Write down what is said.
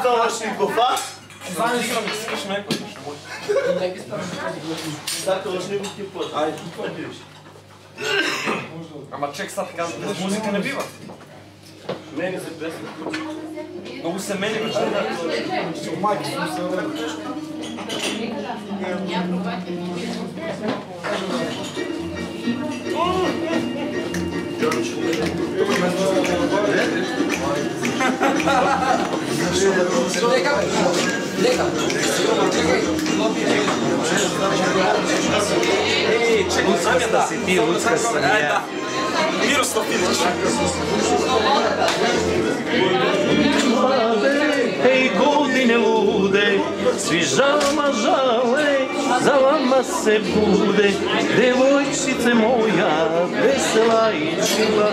Калашников, а? Скаш ме екој, што може. Да, Калашников ќе пот. Ајде, да видиш. Ама чек сад така, без музика не бива. Мене се песна. Многу се мени вече. Мајки сум се Чекай, сам ја да си ти, Луцка се не. Мирослав Илич. Ей, godine lude, svi žalama žale, za vama se bude, devojčice moja, vesela i čila,